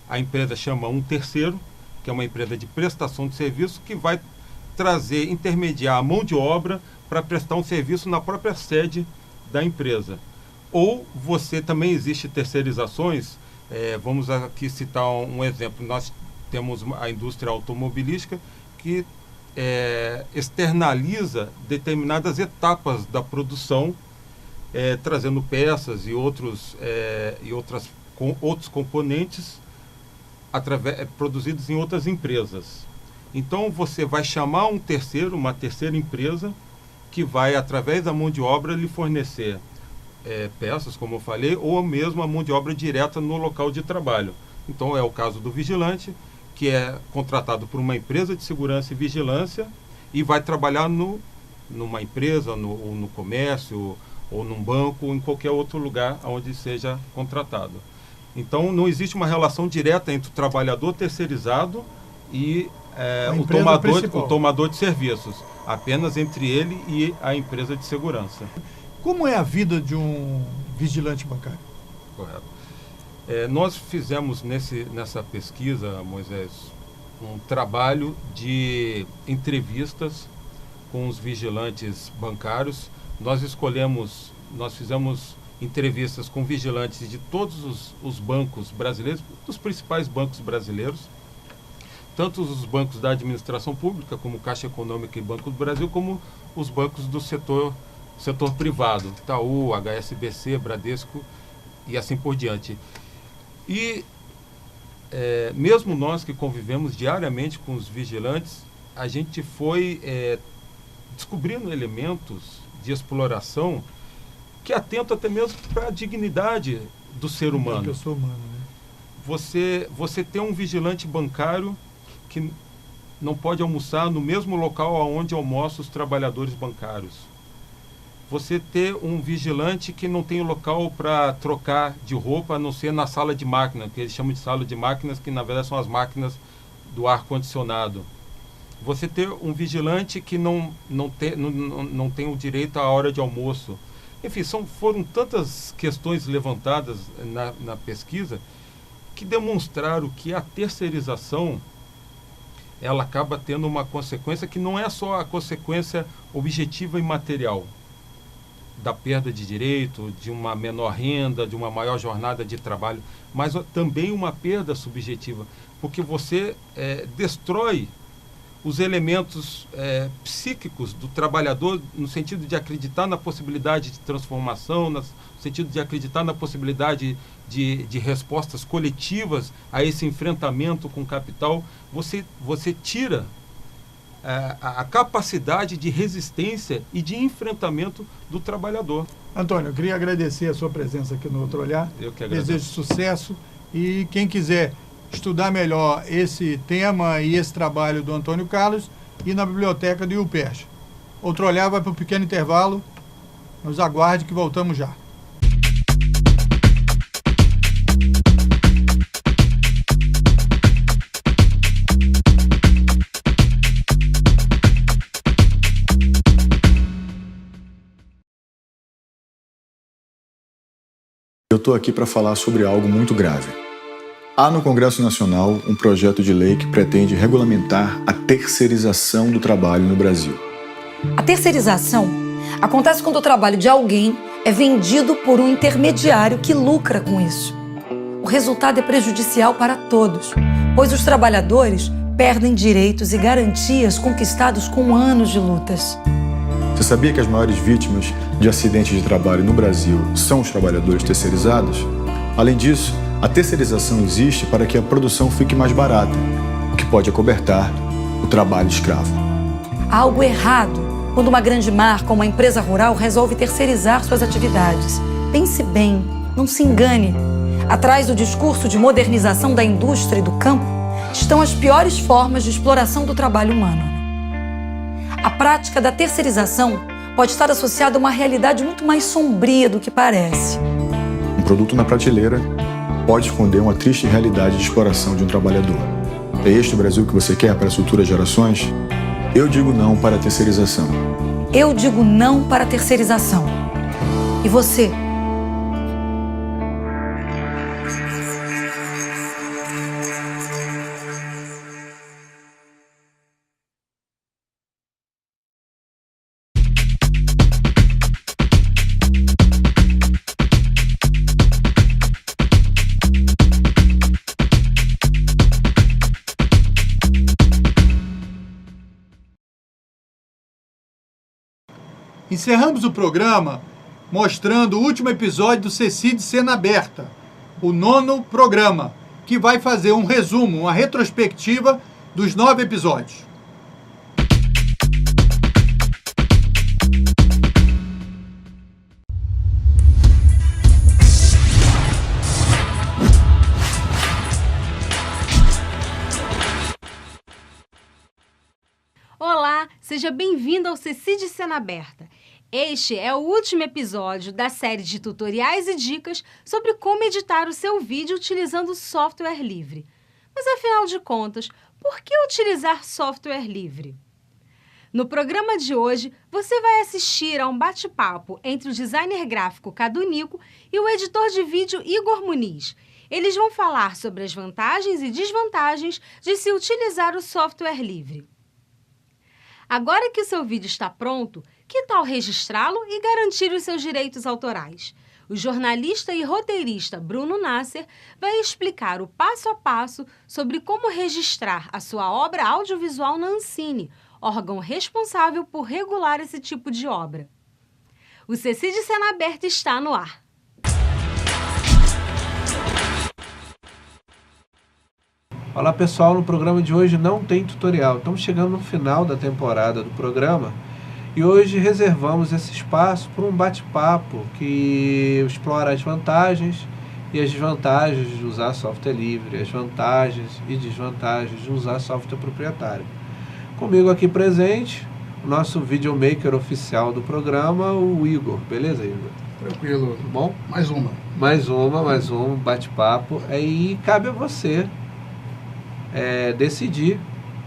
a empresa chama um terceiro, que é uma empresa de prestação de serviço, que vai intermediar a mão de obra para prestar um serviço na própria sede da empresa. Ou você também existe terceirizações, vamos aqui citar um exemplo, nós temos a indústria automobilística que externaliza determinadas etapas da produção, trazendo peças e outros componentes produzidos em outras empresas. Então você vai chamar uma terceira empresa, que vai, através da mão de obra, lhe fornecer peças, como eu falei, ou mesmo a mão de obra direta no local de trabalho. Então é o caso do vigilante, que é contratado por uma empresa de segurança e vigilância e vai trabalhar numa empresa, ou no comércio, ou num banco, ou em qualquer outro lugar onde seja contratado. Então não existe uma relação direta entre o trabalhador terceirizado e o tomador de serviços, apenas entre ele e a empresa de segurança. Como é a vida de um vigilante bancário? Correto. Nós fizemos nessa pesquisa, Moisés, um trabalho de entrevistas com os vigilantes bancários. Nós fizemos entrevistas com vigilantes de todos os bancos brasileiros, dos principais bancos brasileiros, tanto os bancos da administração pública, como Caixa Econômica e Banco do Brasil, como os bancos do setor privado, Itaú, HSBC, Bradesco e assim por diante. E mesmo nós que convivemos diariamente com os vigilantes, a gente foi descobrindo elementos de exploração que atentam até mesmo para a dignidade do ser humano. Pessoa humana, né? Você tem um vigilante bancário que não pode almoçar no mesmo local onde almoçam os trabalhadores bancários. Você ter um vigilante que não tem local para trocar de roupa, a não ser na sala de máquina, que eles chamam de sala de máquinas, que na verdade são as máquinas do ar-condicionado. Você ter um vigilante que não tem o direito à hora de almoço. Enfim, foram tantas questões levantadas na pesquisa que demonstraram que a terceirização ela acaba tendo uma consequência que não é só a consequência objetiva e material da perda de direito, de uma menor renda, de uma maior jornada de trabalho, mas também uma perda subjetiva, porque você destrói os elementos psíquicos do trabalhador, no sentido de acreditar na possibilidade de transformação, no sentido de acreditar na possibilidade de respostas coletivas a esse enfrentamento com o capital. Você tira a capacidade de resistência e de enfrentamento do trabalhador. Antônio, eu queria agradecer a sua presença aqui no Outro Olhar. Eu que agradeço. Desejo sucesso e quem quiser estudar melhor esse tema e esse trabalho do Antônio Carlos, ir na biblioteca do UPERJ. Outro Olhar vai para um pequeno intervalo. Nos aguarde que voltamos já. Eu estou aqui para falar sobre algo muito grave. Há no Congresso Nacional um projeto de lei que pretende regulamentar a terceirização do trabalho no Brasil. A terceirização acontece quando o trabalho de alguém é vendido por um intermediário que lucra com isso. O resultado é prejudicial para todos, pois os trabalhadores perdem direitos e garantias conquistados com anos de lutas. Você sabia que as maiores vítimas de acidentes de trabalho no Brasil são os trabalhadores terceirizados? Além disso, a terceirização existe para que a produção fique mais barata, o que pode acobertar o trabalho escravo. Há algo errado quando uma grande marca ou uma empresa rural resolve terceirizar suas atividades. Pense bem, não se engane. Atrás do discurso de modernização da indústria e do campo estão as piores formas de exploração do trabalho humano. A prática da terceirização pode estar associada a uma realidade muito mais sombria do que parece. Um produto na prateleira pode esconder uma triste realidade de exploração de um trabalhador. É este o Brasil que você quer para as futuras gerações? Eu digo não para a terceirização. Eu digo não para a terceirização. E você? Encerramos o programa mostrando o último episódio do CECID Cena Aberta, o 9º programa, que vai fazer um resumo, uma retrospectiva dos 9 episódios. Olá, seja bem-vindo ao CECID Cena Aberta. Este é o último episódio da série de tutoriais e dicas sobre como editar o seu vídeo utilizando software livre. Mas, afinal de contas, por que utilizar software livre? No programa de hoje, você vai assistir a um bate-papo entre o designer gráfico Cadu Nico e o editor de vídeo Igor Muniz. Eles vão falar sobre as vantagens e desvantagens de se utilizar o software livre. Agora que o seu vídeo está pronto, que tal registrá-lo e garantir os seus direitos autorais? O jornalista e roteirista Bruno Nasser vai explicar o passo a passo sobre como registrar a sua obra audiovisual na Ancine, órgão responsável por regular esse tipo de obra. O CECID Cena Aberta está no ar. Olá pessoal, no programa de hoje não tem tutorial. Estamos chegando no final da temporada do programa e hoje reservamos esse espaço para um bate-papo que explora as vantagens e as desvantagens de usar software livre, as vantagens e desvantagens de usar software proprietário. Comigo aqui presente, o nosso videomaker oficial do programa, o Igor. Beleza, Igor? Tranquilo. Tudo bom? Mais uma. Mais um bate-papo. Aí cabe a você decidir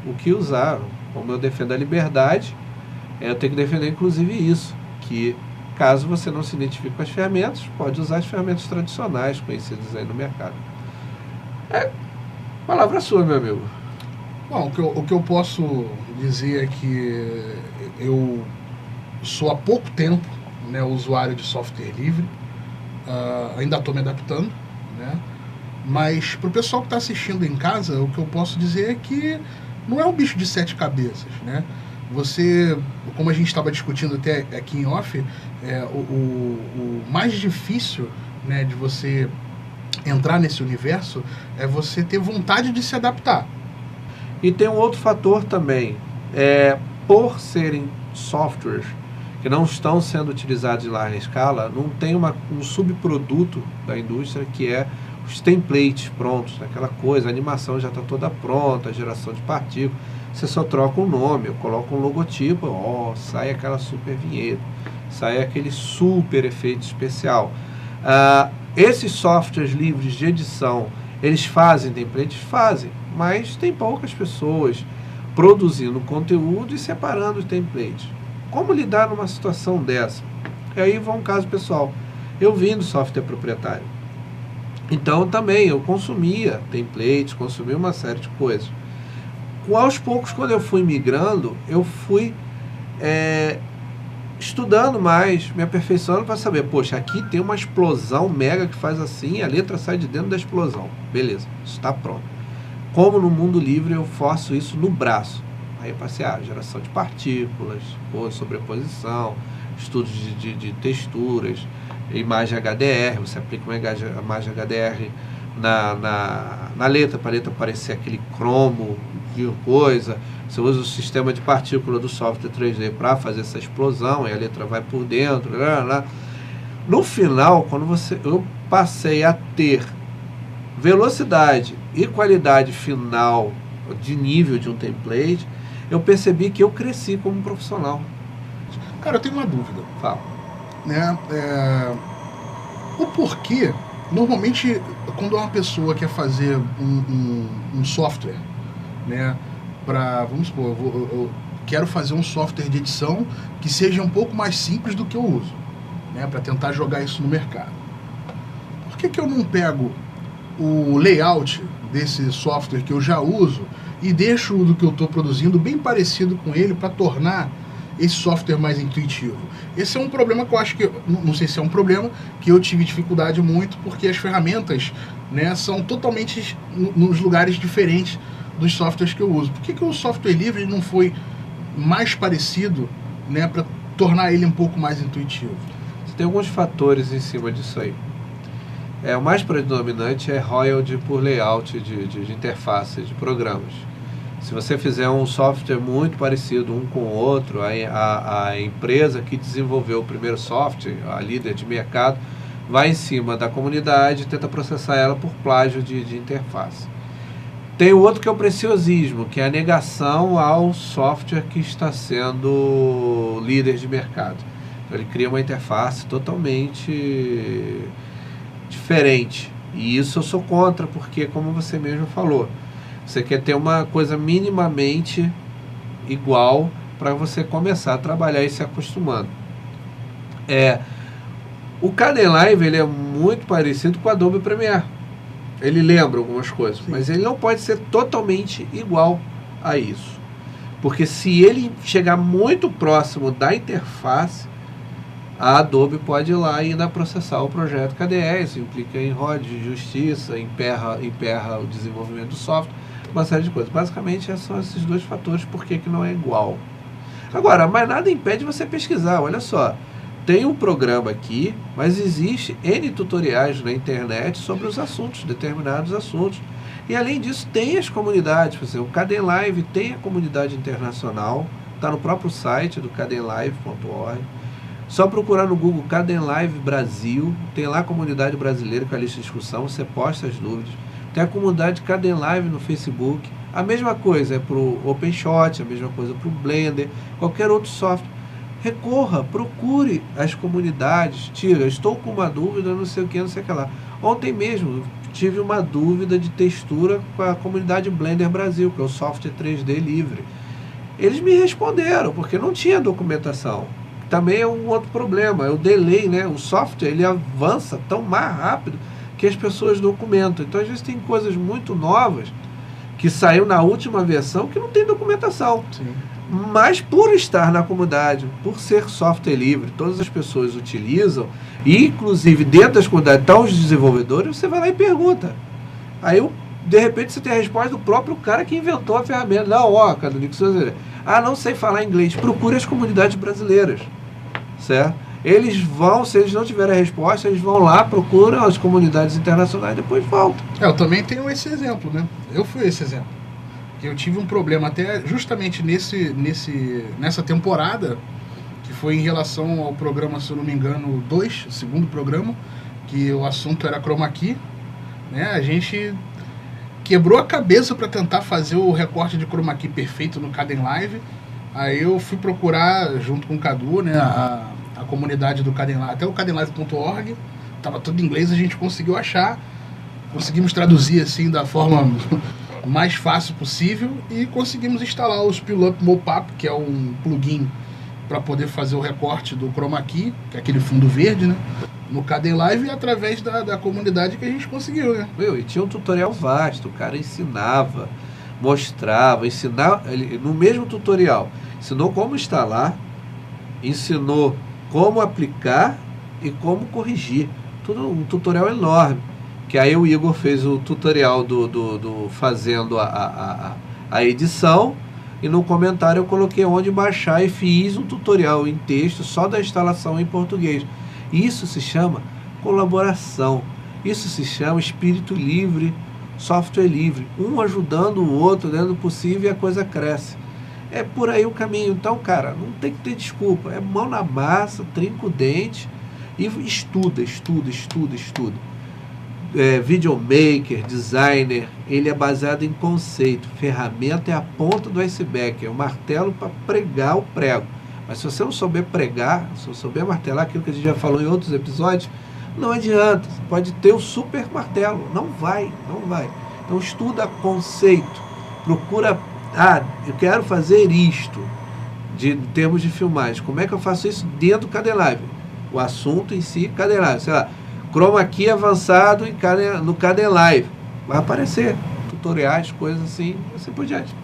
o que usar. Como eu defendo a liberdade, eu tenho que defender inclusive isso, que caso você não se identifique com as ferramentas, pode usar as ferramentas tradicionais conhecidas aí no mercado. Palavra sua, meu amigo. Bom, o que eu posso dizer é que eu sou há pouco tempo, né, usuário de software livre, ainda estou me adaptando, né? Mas para o pessoal que está assistindo em casa, o que eu posso dizer é que não é um bicho de 7 cabeças, né? Você, como a gente estava discutindo até aqui em off, o mais difícil, né, de você entrar nesse universo é você ter vontade de se adaptar. E tem um outro fator também, por serem softwares que não estão sendo utilizados em larga escala, não tem um subproduto da indústria que é os templates prontos, aquela coisa, a animação já está toda pronta, a geração de partículas, você só troca um nome, eu coloco um logotipo, sai aquela super vinheta, sai aquele super efeito especial. Esses softwares livres de edição, eles fazem templates? Fazem, mas tem poucas pessoas produzindo conteúdo e separando os templates. Como lidar numa situação dessa? E aí vai um caso pessoal. Eu vim do software proprietário. Então também eu consumia templates, consumia uma série de coisas. Aos poucos, quando eu fui migrando, eu fui estudando mais, me aperfeiçoando para saber, poxa, aqui tem uma explosão mega que faz assim, a letra sai de dentro da explosão. Beleza, isso está pronto. Como no mundo livre eu faço isso no braço? Aí eu passei geração de partículas, sobreposição, estudos de texturas, imagem HDR, você aplica uma imagem HDR na letra, para a letra aparecer aquele cromo de coisa. Você usa o sistema de partícula do software 3D para fazer essa explosão, e a letra vai por dentro. No final, quando eu passei a ter velocidade e qualidade final de nível de um template, eu percebi que eu cresci como profissional. Cara, eu tenho uma dúvida. Fala. Né? O porquê, normalmente, quando uma pessoa quer fazer um software, né, vamos supor, eu quero fazer um software de edição que seja um pouco mais simples do que eu uso, né, para tentar jogar isso no mercado. Por que eu não pego o layout desse software que eu já uso e deixo o do que eu estou produzindo bem parecido com ele para tornar esse software mais intuitivo? Esse é um problema que eu acho que, não sei se é um problema, que eu tive dificuldade muito, porque as ferramentas, né, são totalmente nos lugares diferentes dos softwares que eu uso. Por que o software livre não foi mais parecido, né, para tornar ele um pouco mais intuitivo? Você tem alguns fatores em cima disso aí. O mais predominante é royalty por layout de interface de programas. Se você fizer um software muito parecido um com o outro, a empresa que desenvolveu o primeiro software, a líder de mercado, vai em cima da comunidade e tenta processar ela por plágio de interface. Tem o outro que é o preciosismo, que é a negação ao software que está sendo líder de mercado. Então, ele cria uma interface totalmente diferente. E isso eu sou contra, porque, como você mesmo falou, você quer ter uma coisa minimamente igual para você começar a trabalhar e se acostumando. O Kdenlive, ele é muito parecido com o Adobe Premiere. Ele lembra algumas coisas, sim, mas ele não pode ser totalmente igual a isso. Porque se ele chegar muito próximo da interface, a Adobe pode ir lá e ainda processar o projeto KDE. Isso implica em ROD de justiça, emperra o desenvolvimento do software, uma série de coisas. Basicamente, são esses dois fatores por que não é igual. Agora, mas nada impede você pesquisar. Olha só, tem um programa aqui, mas existe N tutoriais na internet sobre os assuntos, determinados assuntos. E além disso, tem as comunidades. Por exemplo, o Kdenlive tem a comunidade internacional, está no próprio site do kdenlive.org. Só procurar no Google Kdenlive Brasil, tem lá a comunidade brasileira com a lista de discussão, você posta as dúvidas. tem a comunidade Kdenlive no Facebook. A mesma coisa é para o OpenShot, a mesma coisa para o Blender, qualquer outro software. Recorra, procure as comunidades, estou com uma dúvida, não sei o que, não sei o que lá. Ontem mesmo tive uma dúvida de textura com a comunidade Blender Brasil, que é o software 3D livre. Eles me responderam, porque não tinha documentação. Também é um outro problema, é o delay, né? O software, ele avança tão mais rápido que as pessoas documentam. Então, às vezes, tem coisas muito novas que saiu na última versão que não tem documentação. Sim. Mas por estar na comunidade, por ser software livre, todas as pessoas utilizam, e inclusive dentro das comunidades estão os desenvolvedores, você vai lá e pergunta. Aí, de repente, você tem a resposta do próprio cara que inventou a ferramenta. Não, não sei falar inglês. Procure as comunidades brasileiras, certo? Eles vão, se eles não tiverem a resposta, eles vão lá, procuram as comunidades internacionais e depois voltam. Eu também tenho esse exemplo, né? Eu fui esse exemplo. Eu tive um problema até justamente nessa temporada, que foi em relação ao programa, se eu não me engano, 2, o segundo programa, que o assunto era chroma key, né? A gente quebrou a cabeça para tentar fazer o recorte de chroma key perfeito no Kdenlive. Aí eu fui procurar, junto com o Cadu, né, a comunidade do Kdenlive, até o kdenlive.org, estava tudo em inglês, a gente conseguiu achar, conseguimos traduzir assim da forma mais fácil possível e conseguimos instalar o Spill-Up Mocap, que é um plugin para poder fazer o recorte do chroma key, que é aquele fundo verde, né, no Kdenlive, através da comunidade que a gente conseguiu, né? E tinha um tutorial vasto, o cara ensinava, mostrava, no mesmo tutorial, ensinou como instalar, ensinou como aplicar e como corrigir. Tudo um tutorial enorme. Que aí o Igor fez o tutorial do fazendo a edição, e no comentário eu coloquei onde baixar e fiz um tutorial em texto só da instalação em português. Isso se chama colaboração. Isso se chama espírito livre, software livre. Um ajudando o outro dentro do possível e a coisa cresce. É por aí o caminho. Então, cara, não tem que ter desculpa. É mão na massa, trinca o dente e estuda. Videomaker, designer, ele é baseado em conceito. Ferramenta é a ponta do iceberg, é o martelo para pregar o prego. Mas se você não souber pregar, se não souber martelar, aquilo que a gente já falou em outros episódios, não adianta. Você pode ter o super martelo, não vai. Então estuda conceito, procura, eu quero fazer isto, em termos de filmagem. Como é que eu faço isso dentro do Kdenlive? O assunto em si, Kdenlive, sei lá, chroma key avançado no Kdenlive. Vai aparecer tutoriais, coisas assim por diante.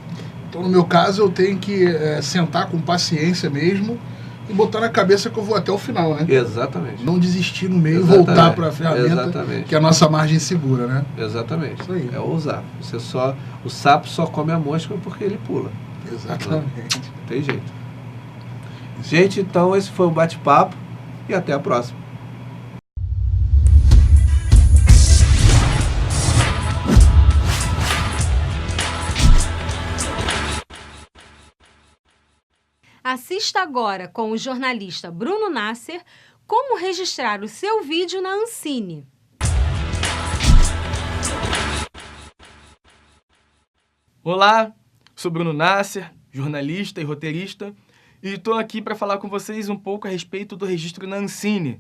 Então, no meu caso, eu tenho que sentar com paciência mesmo e botar na cabeça que eu vou até o final, né? Exatamente. Não desistir no meio e voltar para a ferramenta, que é a nossa margem segura, né? Exatamente. Isso aí. É ousar. O sapo só come a mosca porque ele pula. Exatamente. Não tem jeito. Gente, então esse foi o bate-papo e até a próxima. Assista agora com o jornalista Bruno Nasser como registrar o seu vídeo na Ancine. Olá, sou Bruno Nasser, jornalista e roteirista, e estou aqui para falar com vocês um pouco a respeito do registro na Ancine.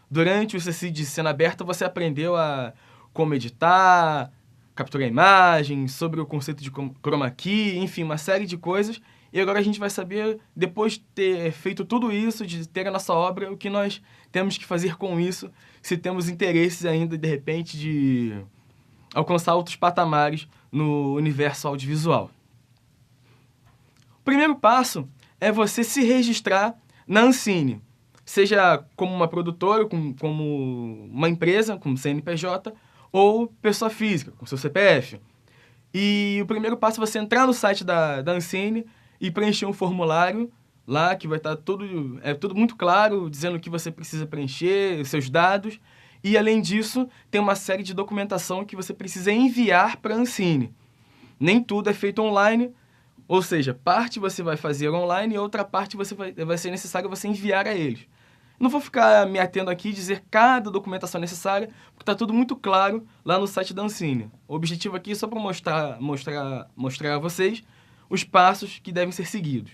Durante o CC de Cena Aberta você aprendeu a como editar, capturar imagem, sobre o conceito de chroma key, enfim, uma série de coisas. E agora a gente vai saber, depois de ter feito tudo isso, de ter a nossa obra, o que nós temos que fazer com isso, se temos interesses ainda, de repente, de alcançar outros patamares no universo audiovisual. O primeiro passo é você se registrar na Ancine, seja como uma produtora, como uma empresa, como CNPJ, ou pessoa física, com seu CPF. E o primeiro passo é você entrar no site da Ancine e preencher um formulário lá, que vai estar tudo muito claro, dizendo o que você precisa preencher, seus dados. E, além disso, tem uma série de documentação que você precisa enviar para a Ancine. Nem tudo é feito online, ou seja, parte você vai fazer online e outra parte vai ser necessário você enviar a eles. Não vou ficar me atendo aqui e dizer cada documentação necessária, porque está tudo muito claro lá no site da Ancine. O objetivo aqui é só para mostrar a vocês os passos que devem ser seguidos.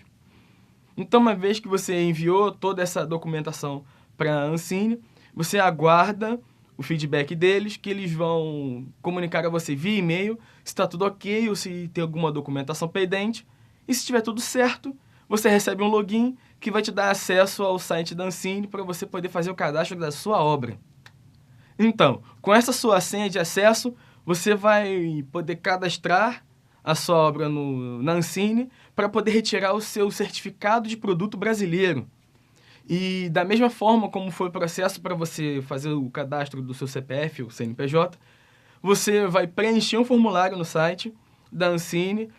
Então, uma vez que você enviou toda essa documentação para a Ancine, você aguarda o feedback deles, que eles vão comunicar a você via e-mail se está tudo ok ou se tem alguma documentação pendente. E se estiver tudo certo, você recebe um login que vai te dar acesso ao site da Ancine para você poder fazer o cadastro da sua obra. Então, com essa sua senha de acesso, você vai poder cadastrar a sua obra na Ancine para poder retirar o seu certificado de produto brasileiro. E da mesma forma como foi o processo para você fazer o cadastro do seu CPF ou CNPJ, você vai preencher um formulário no site da Ancine,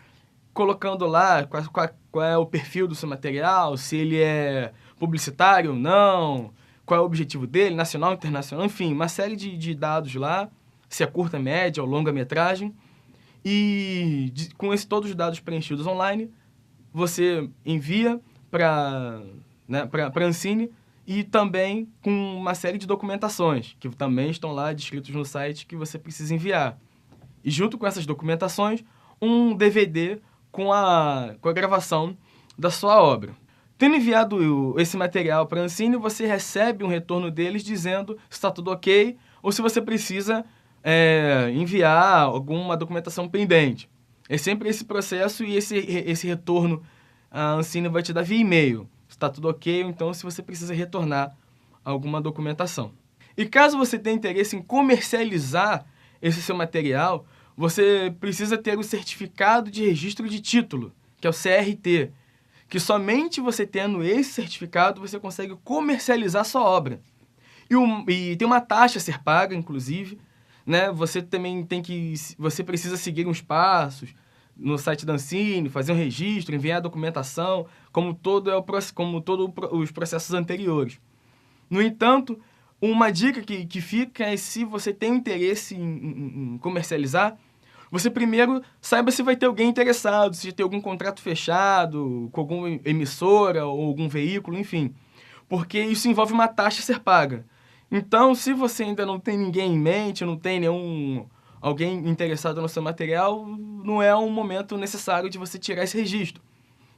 colocando lá qual é o perfil do seu material, se ele é publicitário ou não, qual é o objetivo dele, nacional, internacional, enfim, uma série de dados lá, se é curta, média ou longa metragem. E com todos os dados preenchidos online, você envia para a Ancine e também com uma série de documentações, que também estão lá descritos no site que você precisa enviar. E junto com essas documentações, um DVD com a gravação da sua obra. Tendo enviado esse material para a Ancine, você recebe um retorno deles dizendo se está tudo ok ou se você precisa enviar alguma documentação pendente. É sempre esse processo e esse retorno a Ancine vai te dar via e-mail. Está tudo ok, ou então se você precisa retornar alguma documentação. E caso você tenha interesse em comercializar esse seu material, você precisa ter o certificado de registro de título, que é o CRT, que somente você tendo esse certificado você consegue comercializar a sua obra. E tem uma taxa a ser paga, inclusive, né? Você também você precisa seguir uns passos no site da Ancine, fazer um registro, enviar a documentação, como todos os processos anteriores. No entanto, uma dica que fica é, se você tem interesse em comercializar, você primeiro saiba se vai ter alguém interessado, se tem algum contrato fechado com alguma emissora ou algum veículo, enfim. Porque isso envolve uma taxa a ser paga. Então, se você ainda não tem ninguém em mente, não tem alguém interessado no seu material, não é um momento necessário de você tirar esse registro,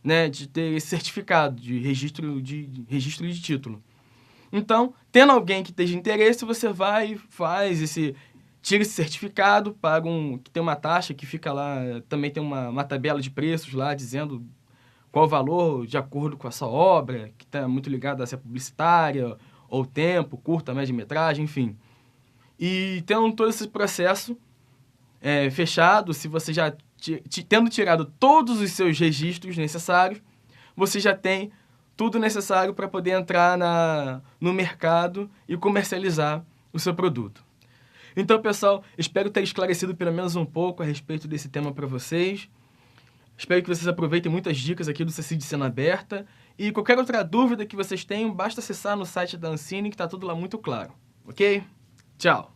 né? De ter esse certificado de registro de título. Então, tendo alguém que esteja interesse, você vai e tira esse certificado, que tem uma taxa que fica lá, também tem uma tabela de preços lá, dizendo qual o valor de acordo com a sua obra, que está muito ligada a ser publicitária, ou tempo, curta, média metragem, enfim. E tendo todo esse processo fechado, se você já tendo tirado todos os seus registros necessários, você já tem tudo necessário para poder entrar no mercado e comercializar o seu produto. Então, pessoal, espero ter esclarecido pelo menos um pouco a respeito desse tema para vocês. Espero que vocês aproveitem muitas dicas aqui do CECID Cena Aberta. E qualquer outra dúvida que vocês tenham, basta acessar no site da Ancine, que está tudo lá muito claro. Ok? Tchau!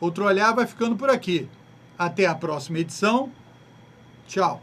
Outro Olhar vai ficando por aqui. Até a próxima edição. Tchau.